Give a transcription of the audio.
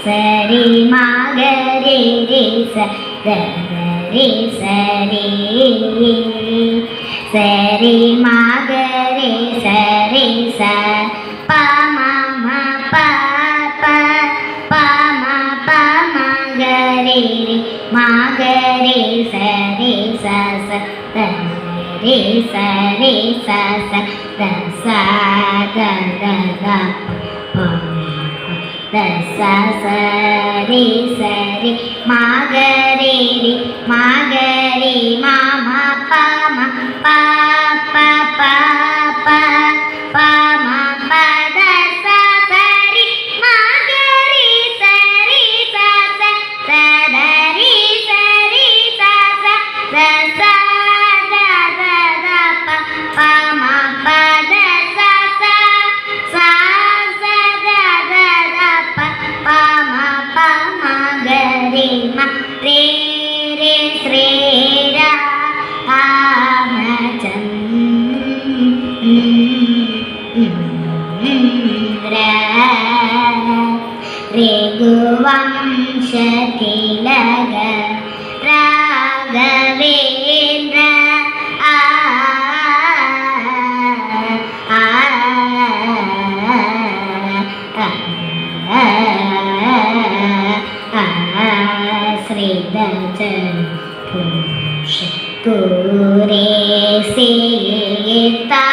സരി മഗരി രി സരി സരി സരി മഗരി സരി സ പ മ മ പ പ പ മ പ മഗരി രി മഗരി സരി സ സ സരി സരി സ സ ദ സ ദ ദ ദ പ ദസ സരി സരി മഗരി രി മഗരി മമ പമ പ പ പ പ പ മ പ ദസ സരി മഗരി സരി സ സ സദരി സരി സ സ ദസ ദ ദ ദ പ പ മ പ ദസ സ സ രേ രേ ശ്രീ രാമചന്ദ്ര രഘുവംശതിലക രാഘവേന്ദ്ര ശ്രീദജൻ പുരുഷ കുരേ സീതാ